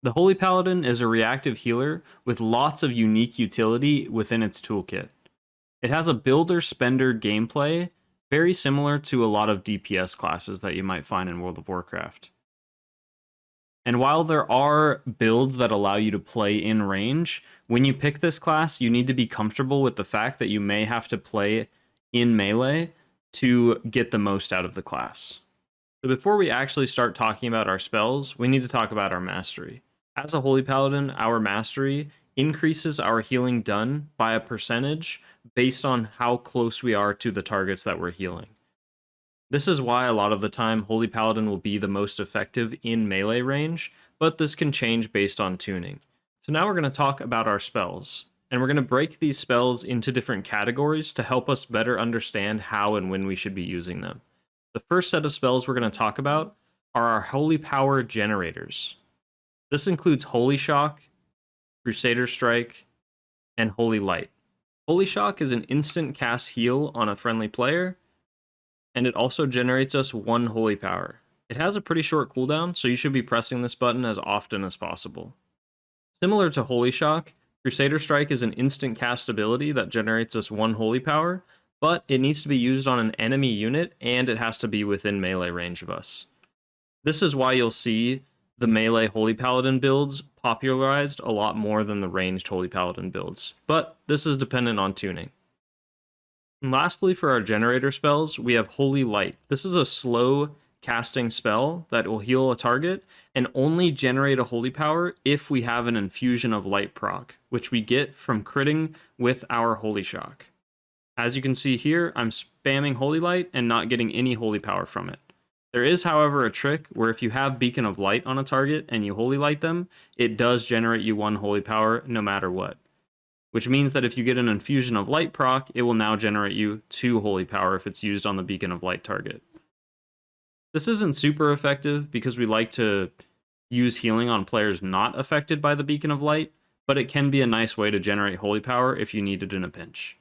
The Holy Paladin is a reactive healer with lots of unique utility within its toolkit. It has a builder-spender gameplay very similar to a lot of DPS classes that you might find in World of Warcraft. And while there are builds that allow you to play in range, when you pick this class, you need to be comfortable with the fact that you may have to play in melee to get the most out of the class. So before we actually start talking about our spells, we need to talk about our mastery. As a Holy Paladin, our mastery increases our healing done by a percentage based on how close we are to the targets that we're healing. This is why a lot of the time Holy Paladin will be the most effective in melee range, but this can change based on tuning. So now we're going to talk about our spells, and we're going to break these spells into different categories to help us better understand how and when we should be using them. The first set of spells we're going to talk about are our Holy Power generators. This includes Holy Shock, Crusader Strike, and Holy Light. Holy Shock is an instant cast heal on a friendly player, and it also generates us 1 Holy Power. It has a pretty short cooldown, so you should be pressing this button as often as possible. Similar to Holy Shock, Crusader Strike is an instant cast ability that generates us 1 Holy Power, but it needs to be used on an enemy unit, and it has to be within melee range of us. This is why you'll see the melee Holy Paladin builds popularized a lot more than the ranged Holy Paladin builds, but this is dependent on tuning. And lastly, for our generator spells, we have Holy Light. This is a slow casting spell that will heal a target and only generate a Holy Power if we have an infusion of light proc, which we get from critting with our Holy Shock. As you can see here, I'm spamming Holy Light and not getting any Holy Power from it. There is, however, a trick where if you have Beacon of Light on a target and you Holy Light them, it does generate you 1 Holy Power no matter what. Which means that if you get an infusion of light proc, it will now generate you 2 Holy Power if it's used on the Beacon of Light target. This isn't super effective because we like to use healing on players not affected by the Beacon of Light, but it can be a nice way to generate Holy Power if you need it in a pinch.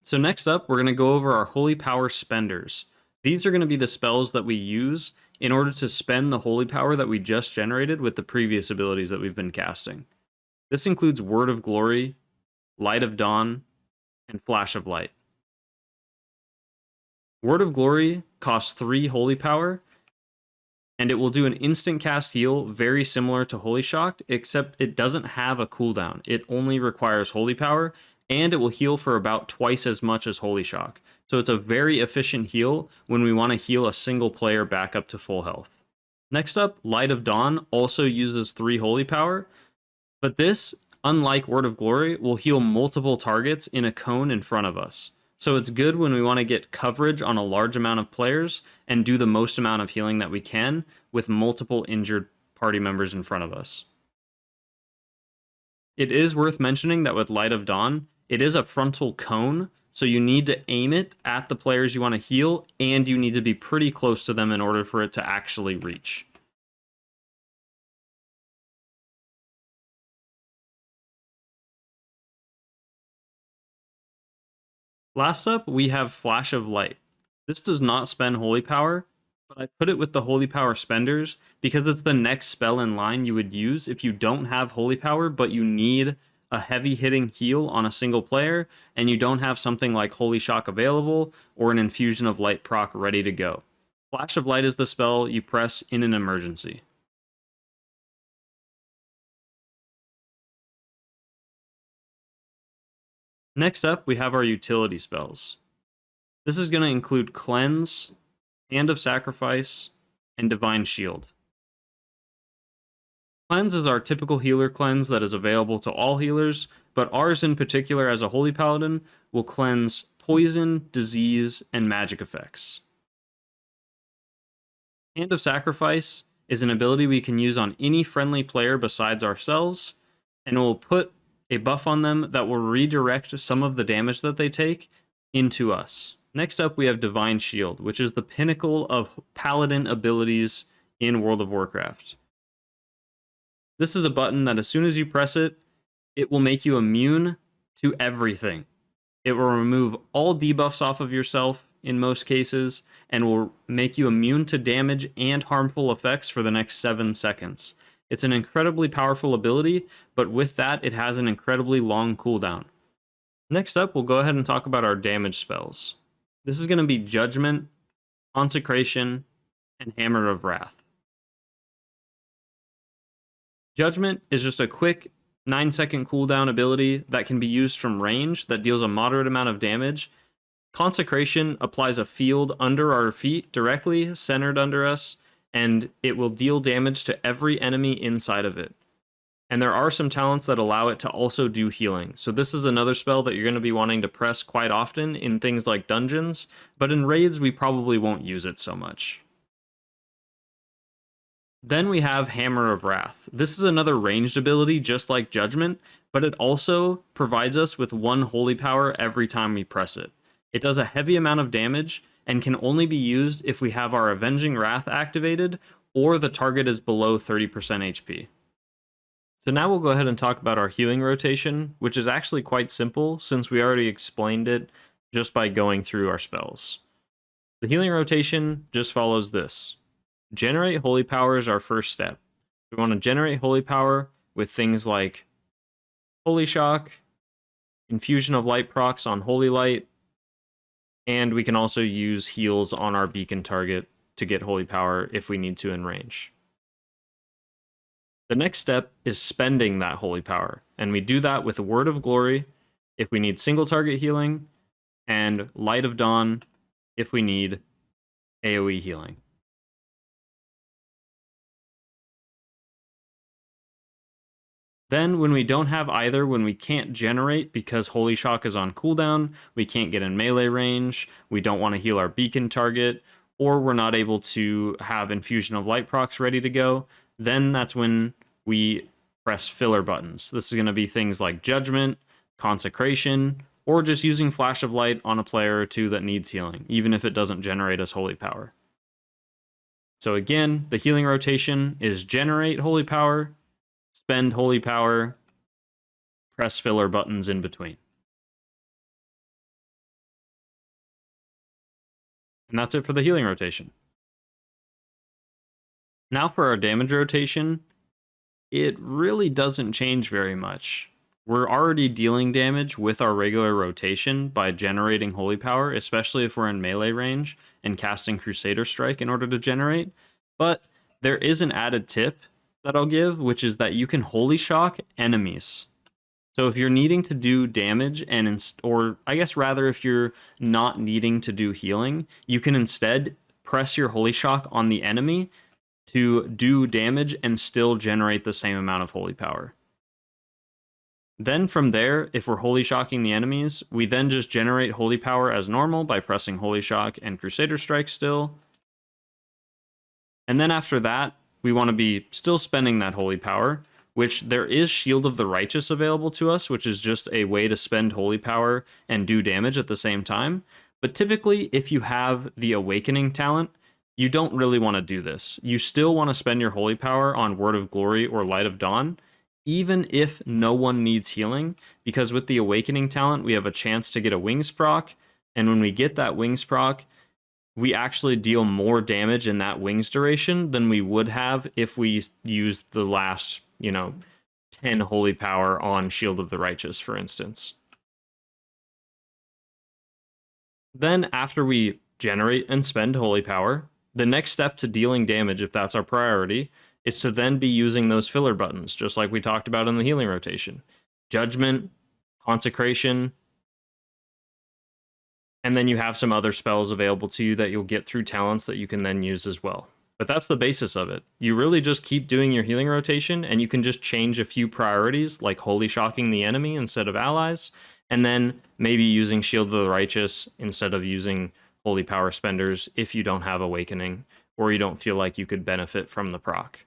So next up, we're going to go over our Holy Power spenders. These are going to be the spells that we use in order to spend the Holy Power that we just generated with the previous abilities that we've been casting. This includes Word of Glory, Light of Dawn, and Flash of Light. Word of Glory costs 3 Holy Power, and it will do an instant cast heal very similar to Holy Shock, except it doesn't have a cooldown. It only requires Holy Power, and it will heal for about twice as much as Holy Shock. So it's a very efficient heal when we want to heal a single player back up to full health. Next up, Light of Dawn also uses 3 Holy Power, but this, unlike Word of Glory, will heal multiple targets in a cone in front of us. So it's good when we want to get coverage on a large amount of players and do the most amount of healing that we can with multiple injured party members in front of us. It is worth mentioning that with Light of Dawn, it is a frontal cone, so you need to aim it at the players you want to heal, and you need to be pretty close to them in order for it to actually reach. Last up, we have Flash of Light. This does not spend Holy Power, but I put it with the Holy Power spenders because it's the next spell in line you would use if you don't have Holy Power, but you need a heavy hitting heal on a single player, and you don't have something like Holy Shock available or an infusion of light proc ready to go. Flash of Light is the spell you press in an emergency. Next up, we have our utility spells. This is going to include Cleanse, Hand of Sacrifice, and Divine Shield. Cleanse is our typical healer cleanse that is available to all healers, but ours in particular as a Holy Paladin will cleanse poison, disease, and magic effects. Hand of Sacrifice is an ability we can use on any friendly player besides ourselves, and it will put a buff on them that will redirect some of the damage that they take into us. Next up, we have Divine Shield, which is the pinnacle of Paladin abilities in World of Warcraft. This is a button that as soon as you press it, it will make you immune to everything. It will remove all debuffs off of yourself in most cases, and will make you immune to damage and harmful effects for the next 7 seconds. It's an incredibly powerful ability, but with that, it has an incredibly long cooldown. Next up, we'll go ahead and talk about our damage spells. This is going to be Judgment, Consecration, and Hammer of Wrath. Judgment is just a quick 9-second cooldown ability that can be used from range that deals a moderate amount of damage. Consecration applies a field under our feet directly, centered under us, and it will deal damage to every enemy inside of it. And there are some talents that allow it to also do healing. So this is another spell that you're going to be wanting to press quite often in things like dungeons, but in raids we probably won't use it so much. Then we have Hammer of Wrath. This is another ranged ability just like Judgment, but it also provides us with 1 holy power every time we press it. It does a heavy amount of damage and can only be used if we have our Avenging Wrath activated or the target is below 30% HP. So now we'll go ahead and talk about our healing rotation, which is actually quite simple since we already explained it just by going through our spells. The healing rotation just follows this. Generate Holy Power is our first step. We want to generate Holy Power with things like Holy Shock, Infusion of Light procs on Holy Light, and we can also use heals on our beacon target to get Holy Power if we need to in range. The next step is spending that Holy Power, and we do that with Word of Glory if we need single target healing, and Light of Dawn if we need AoE healing. Then when we don't have either, when we can't generate because Holy Shock is on cooldown, we can't get in melee range, we don't want to heal our beacon target, or we're not able to have Infusion of Light procs ready to go, then that's when we press filler buttons. This is going to be things like Judgment, Consecration, or just using Flash of Light on a player or two that needs healing, even if it doesn't generate as Holy Power. So again, the healing rotation is generate Holy Power, spend Holy Power, press filler buttons in between. And that's it for the healing rotation. Now for our damage rotation, it really doesn't change very much. We're already dealing damage with our regular rotation by generating Holy Power, especially if we're in melee range and casting Crusader Strike in order to generate. But there is an added tip that I'll give, which is that you can Holy Shock enemies. So if you're needing to do damage or I guess rather if you're not needing to do healing, you can instead press your Holy Shock on the enemy to do damage and still generate the same amount of Holy Power. Then from there, if we're Holy Shocking the enemies, we then just generate Holy Power as normal by pressing Holy Shock and Crusader Strike still. And then after that, we want to be still spending that Holy Power, which there is Shield of the Righteous available to us, which is just a way to spend Holy Power and do damage at the same time. But typically, if you have the Awakening talent, you don't really want to do this. You still want to spend your Holy Power on Word of Glory or Light of Dawn, even if no one needs healing, because with the Awakening talent, we have a chance to get a Wings proc, and when we get that Wings proc, we actually deal more damage in that Wings duration than we would have if we used the last, 10 Holy Power on Shield of the Righteous, for instance. Then after we generate and spend Holy Power, the next step to dealing damage, if that's our priority, is to then be using those filler buttons, just like we talked about in the healing rotation. Judgment, Consecration, and then you have some other spells available to you that you'll get through talents that you can then use as well. But that's the basis of it. You really just keep doing your healing rotation, and you can just change a few priorities, like Holy Shocking the enemy instead of allies, and then maybe using Shield of the Righteous instead of using Holy Power spenders if you don't have Awakening, or you don't feel like you could benefit from the proc.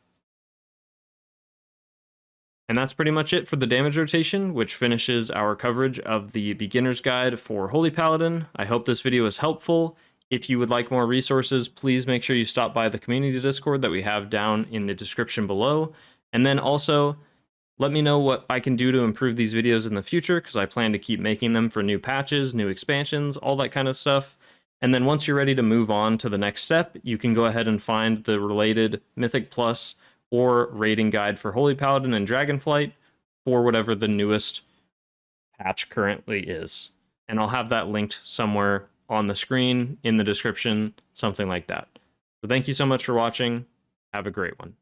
And that's pretty much it for the damage rotation, which finishes our coverage of the beginner's guide for Holy Paladin. I hope this video is helpful. If you would like more resources, please make sure you stop by the community Discord that we have down in the description below. And then also, let me know what I can do to improve these videos in the future, because I plan to keep making them for new patches, new expansions, all that kind of stuff. And then once you're ready to move on to the next step, you can go ahead and find the related Mythic Plus or raiding guide for Holy Paladin and Dragonflight for whatever the newest patch currently is. And I'll have that linked somewhere on the screen, in the description, something like that. So thank you so much for watching. Have a great one.